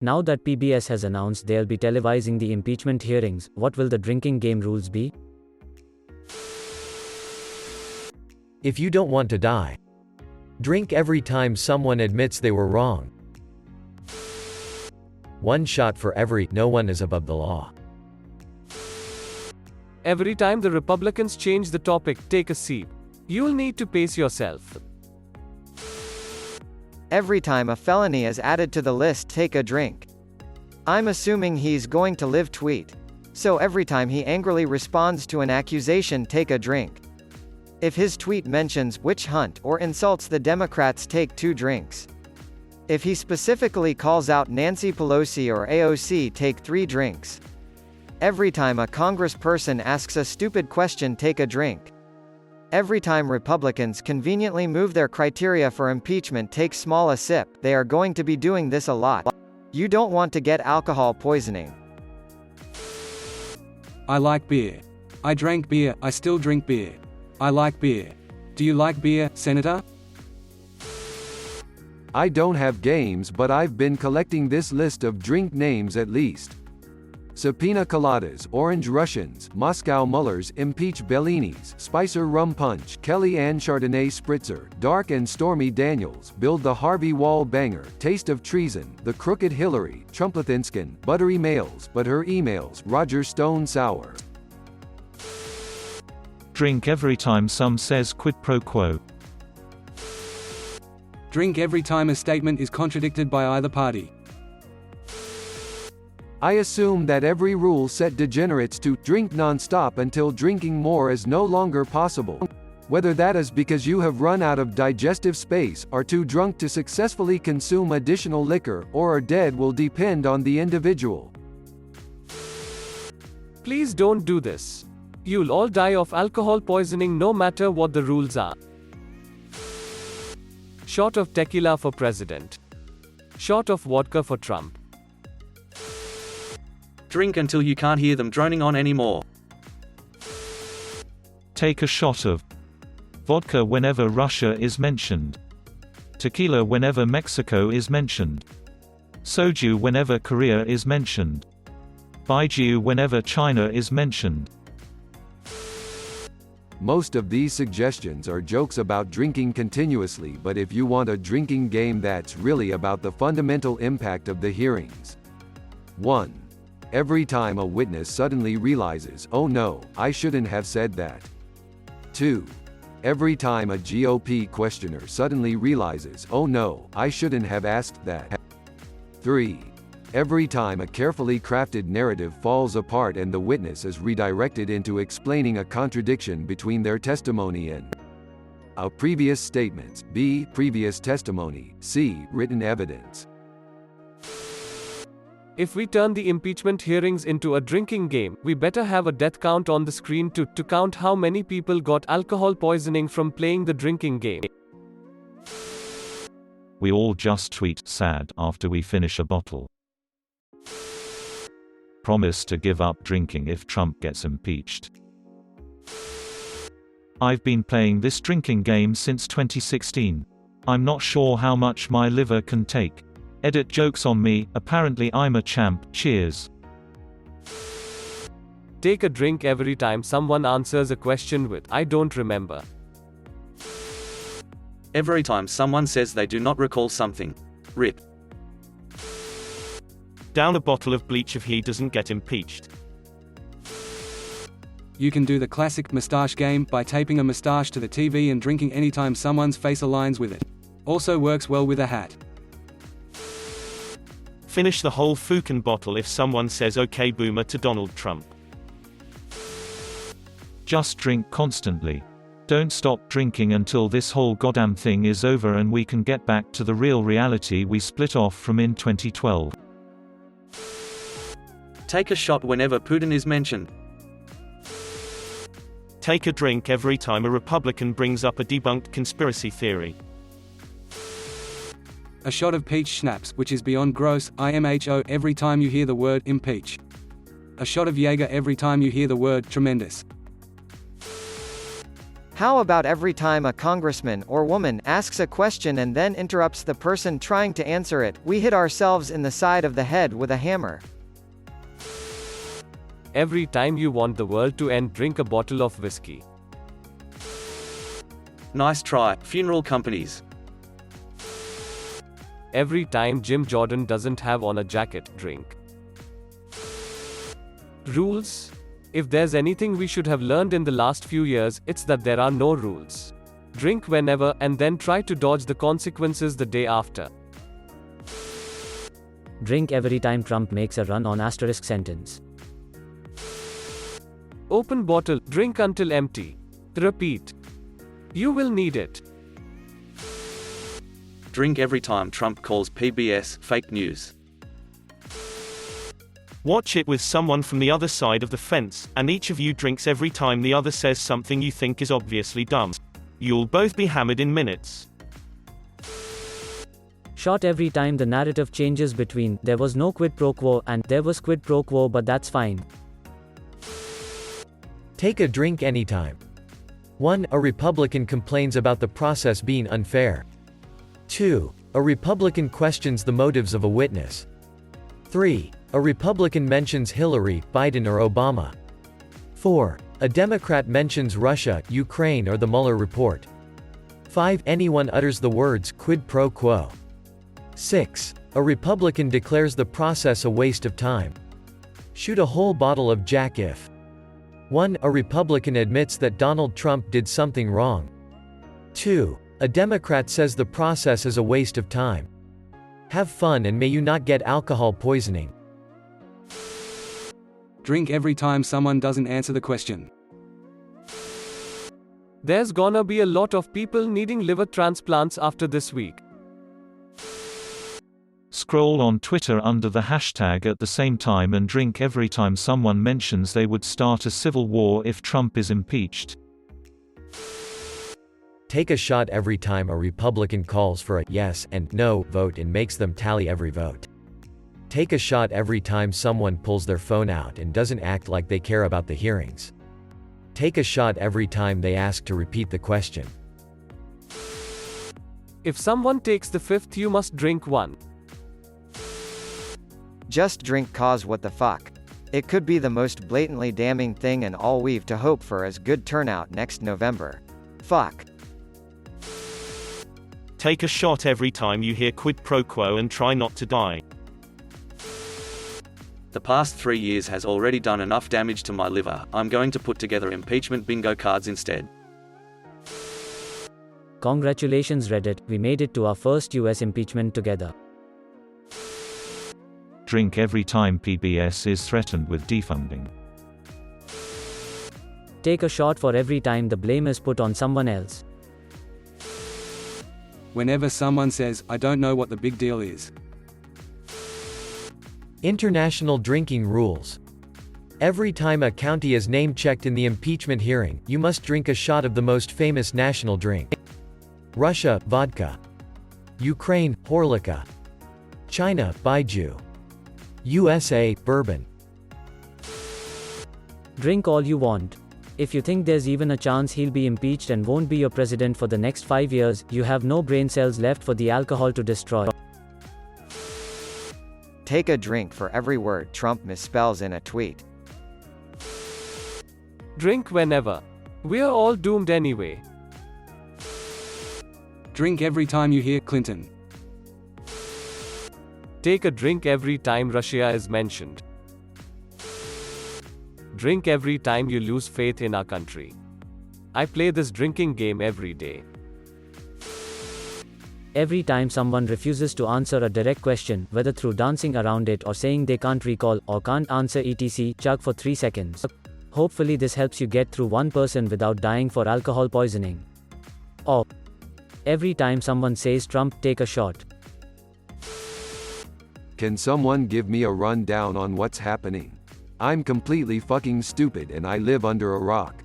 Now that PBS has announced they'll be televising the impeachment hearings, what will the drinking game rules be? If you don't want to die, drink every time someone admits they were wrong. One shot for every, no one is above the law. Every time the Republicans change the topic, take a sip. You'll need to pace yourself. Every time a felony is added to the list, take a drink. I'm assuming he's going to live tweet. So every time he angrily responds to an accusation, take a drink. If his tweet mentions witch hunt or insults the Democrats, take 2 drinks. If he specifically calls out Nancy Pelosi or AOC, take 3 drinks. Every time a congressperson asks a stupid question, take a drink. Every time Republicans conveniently move their criteria for impeachment, take small a sip. They are going to be doing this a lot. You don't want to get alcohol poisoning. I like beer. I drank beer, I still drink beer. I like beer. Do you like beer, Senator? I don't have games, but I've been collecting this list of drink names at least. Subpoena Coladas, Orange Russians, Moscow Mullers, Impeach Bellinis, Spicer Rum Punch, Kelly Ann Chardonnay Spritzer, Dark and Stormy Daniels, Build the Harvey Wall Banger, Taste of Treason, The Crooked Hillary, Trumplethinskin, Buttery Mails, But Her Emails, Roger Stone Sour. Drink every time some says quid pro quo. Drink every time a statement is contradicted by either party. I assume that every rule set degenerates to drink non-stop until drinking more is no longer possible. Whether that is because you have run out of digestive space, are too drunk to successfully consume additional liquor, or are dead will depend on the individual. Please don't do this. You'll all die of alcohol poisoning no matter what the rules are. Shot of tequila for president. Shot of vodka for Trump. Drink until you can't hear them droning on anymore. Take a shot of vodka whenever Russia is mentioned. Tequila whenever Mexico is mentioned. Soju whenever Korea is mentioned. Baijiu whenever China is mentioned. Most of these suggestions are jokes about drinking continuously, but if you want a drinking game that's really about the fundamental impact of the hearings. 1. Every time a witness suddenly realizes, oh no, I shouldn't have said that. 2. Every time a GOP questioner suddenly realizes, oh no, I shouldn't have asked that. 3. Every time a carefully crafted narrative falls apart and the witness is redirected into explaining a contradiction between their testimony and A. Previous statements, B. Previous testimony, C. Written evidence. If we turn the impeachment hearings into a drinking game, we better have a death count on the screen to count how many people got alcohol poisoning from playing the drinking game. We all just tweet sad after we finish a bottle. Promise to give up drinking if Trump gets impeached. I've been playing this drinking game since 2016. I'm not sure how much my liver can take. Edit jokes on me, apparently I'm a champ, cheers. Take a drink every time someone answers a question with, I don't remember. Every time someone says they do not recall something. RIP. Down a bottle of bleach if he doesn't get impeached. You can do the classic mustache game by taping a mustache to the TV and drinking anytime someone's face aligns with it. Also works well with a hat. Finish the whole Fukin bottle if someone says okay boomer to Donald Trump. Just drink constantly. Don't stop drinking until this whole goddamn thing is over and we can get back to the real reality we split off from in 2012. Take a shot whenever Putin is mentioned. Take a drink every time a Republican brings up a debunked conspiracy theory. A shot of peach schnapps, which is beyond gross, IMHO, every time you hear the word impeach. A shot of Jaeger every time you hear the word tremendous. How about every time a congressman or woman asks a question and then interrupts the person trying to answer it, we hit ourselves in the side of the head with a hammer? Every time you want the world to end, drink a bottle of whiskey. Nice try, funeral companies. Every time Jim Jordan doesn't have on a jacket, drink. Rules? If there's anything we should have learned in the last few years, it's that there are no rules. Drink whenever, and then try to dodge the consequences the day after. Drink every time Trump makes a run on asterisk sentence. Open bottle, drink until empty. Repeat. You will need it. Drink every time Trump calls PBS fake news. Watch it with someone from the other side of the fence, and each of you drinks every time the other says something you think is obviously dumb. You'll both be hammered in minutes. Shot every time the narrative changes between "there was no quid pro quo" and "there was quid pro quo but that's fine." Take a drink anytime. 1. A Republican complains about the process being unfair. 2. A Republican questions the motives of a witness. 3. A Republican mentions Hillary, Biden or Obama. 4. A Democrat mentions Russia, Ukraine or the Mueller report. 5. Anyone utters the words quid pro quo. 6. A Republican declares the process a waste of time. Shoot a whole bottle of Jack if 1. A Republican admits that Donald Trump did something wrong. 2. A Democrat says the process is a waste of time. Have fun and may you not get alcohol poisoning. Drink every time someone doesn't answer the question. There's gonna be a lot of people needing liver transplants after this week. Scroll on Twitter under the hashtag at the same time and drink every time someone mentions they would start a civil war if Trump is impeached. Take a shot every time a Republican calls for a yes and no vote and makes them tally every vote. Take a shot every time someone pulls their phone out and doesn't act like they care about the hearings. Take a shot every time they ask to repeat the question. If someone takes the fifth, you must drink one. Just drink cause what the fuck. It could be the most blatantly damning thing, and all we've to hope for is good turnout next November. Fuck. Take a shot every time you hear quid pro quo and try not to die. The past 3 years has already done enough damage to my liver. I'm going to put together impeachment bingo cards instead. Congratulations Reddit, we made it to our first US impeachment together. Drink every time PBS is threatened with defunding. Take a shot for every time the blame is put on someone else. Whenever someone says, "I don't know what the big deal is." International drinking rules. Every time a county is name-checked in the impeachment hearing, you must drink a shot of the most famous national drink. Russia, vodka. Ukraine, horlika. China, baijiu. USA, bourbon. Drink all you want. If you think there's even a chance he'll be impeached and won't be your president for the next 5 years, you have no brain cells left for the alcohol to destroy. Take a drink for every word Trump misspells in a tweet. Drink whenever. We're all doomed anyway. Drink every time you hear Clinton. Take a drink every time Russia is mentioned. Drink every time you lose faith in our country. I play this drinking game every day. Every time someone refuses to answer a direct question, whether through dancing around it or saying they can't recall or can't answer etc., chug for 3 seconds. Hopefully this helps you get through one person without dying for alcohol poisoning. Or every time someone says Trump, take a shot. Can someone give me a rundown on what's happening? I'm completely fucking stupid and I live under a rock.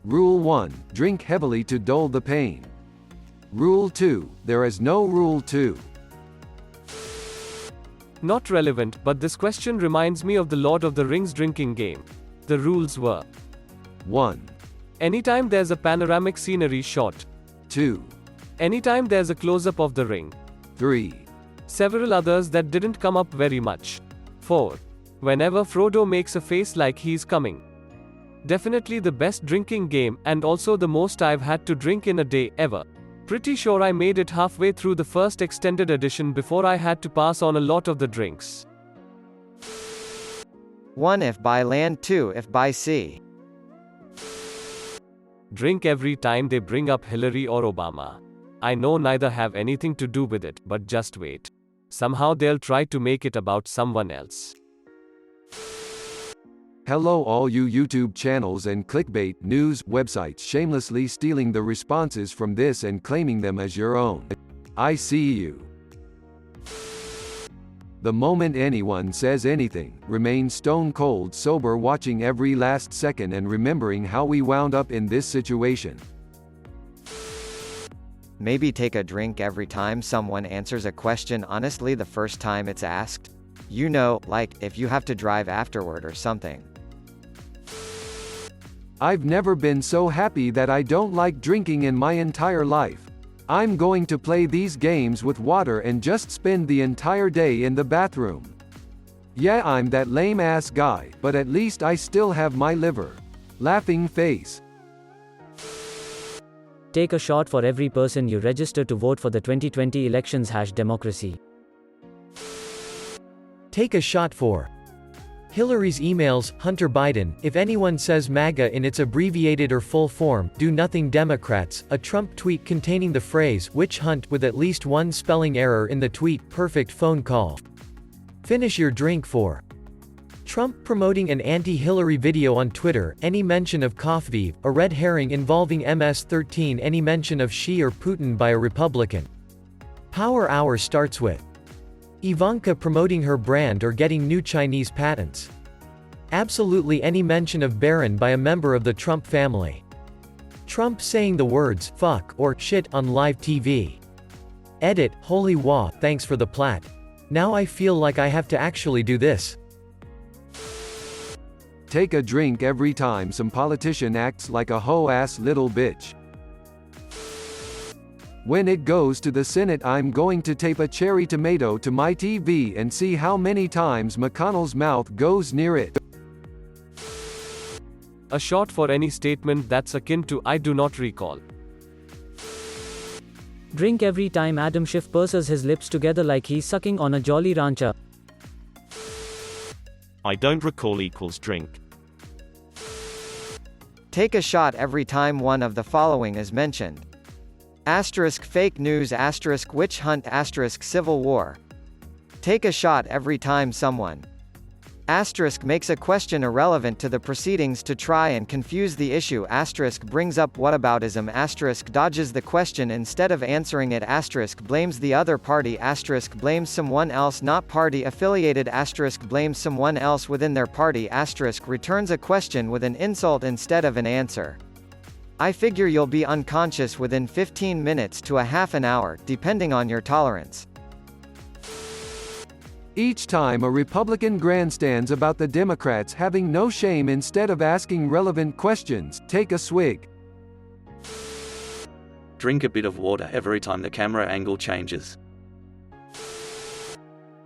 Rule 1. Drink heavily to dull the pain. Rule 2. There is no rule 2. Not relevant, but this question reminds me of the Lord of the Rings drinking game. The rules were: 1. Anytime there's a panoramic scenery shot. 2, Anytime there's a close-up of the ring. 3, Several others that didn't come up very much. 4. Whenever Frodo makes a face like he's coming. Definitely the best drinking game, and also the most I've had to drink in a day, ever. Pretty sure I made it halfway through the first extended edition before I had to pass on a lot of the drinks. 1 if by land, 2 if by sea. Drink every time they bring up Hillary or Obama. I know neither have anything to do with it, but just wait. Somehow they'll try to make it about someone else. Hello all you YouTube channels and clickbait news websites shamelessly stealing the responses from this and claiming them as your own. I see you. The moment anyone says anything, remain stone cold sober, watching every last second and remembering how we wound up in this situation. Maybe take a drink every time someone answers a question honestly the first time it's asked. You know, like, if you have to drive afterward or something. I've never been so happy that I don't like drinking in my entire life. I'm going to play these games with water and just spend the entire day in the bathroom. Yeah, I'm that lame-ass guy, but at least I still have my liver. Laughing face. Take a shot for every person you register to vote for the 2020 elections. #democracy. Take a shot for Hillary's emails, Hunter Biden, if anyone says MAGA in its abbreviated or full form, do nothing Democrats, a Trump tweet containing the phrase witch hunt with at least one spelling error in the tweet, perfect phone call. Finish your drink for Trump promoting an anti-Hillary video on Twitter, any mention of Kofviv, a red herring involving MS-13, any mention of Xi or Putin by a Republican. Power Hour starts with Ivanka promoting her brand or getting new Chinese patents. Absolutely any mention of Barron by a member of the Trump family. Trump saying the words fuck or shit on live TV. Edit, holy wah, thanks for the plat. Now I feel like I have to actually do this. Take a drink every time some politician acts like a hoe-ass little bitch. When it goes to the Senate, I'm going to tape a cherry tomato to my TV and see how many times McConnell's mouth goes near it. A shot for any statement that's akin to I do not recall. Drink every time Adam Schiff purses his lips together like he's sucking on a Jolly Rancher. I don't recall equals drink. Take a shot every time one of the following is mentioned. Asterisk fake news, asterisk witch hunt, asterisk civil war. Take a shot every time someone asterisk makes a question irrelevant to the proceedings to try and confuse the issue, asterisk brings up whataboutism, asterisk dodges the question instead of answering it, asterisk blames the other party, asterisk blames someone else not party affiliated, asterisk blames someone else within their party, asterisk returns a question with an insult instead of an answer. I figure you'll be unconscious within 15 minutes to a half an hour, depending on your tolerance. Each time a Republican grandstands about the Democrats having no shame, instead of asking relevant questions, take a swig. Drink a bit of water every time the camera angle changes.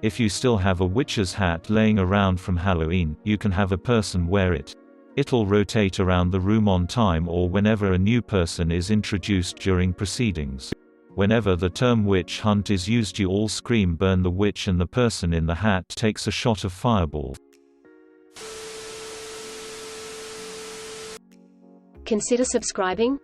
If you still have a witch's hat laying around from Halloween, you can have a person wear it. It'll rotate around the room on time or whenever a new person is introduced during proceedings. Whenever the term witch hunt is used, you all scream burn the witch, and the person in the hat takes a shot of Fireball. Consider subscribing.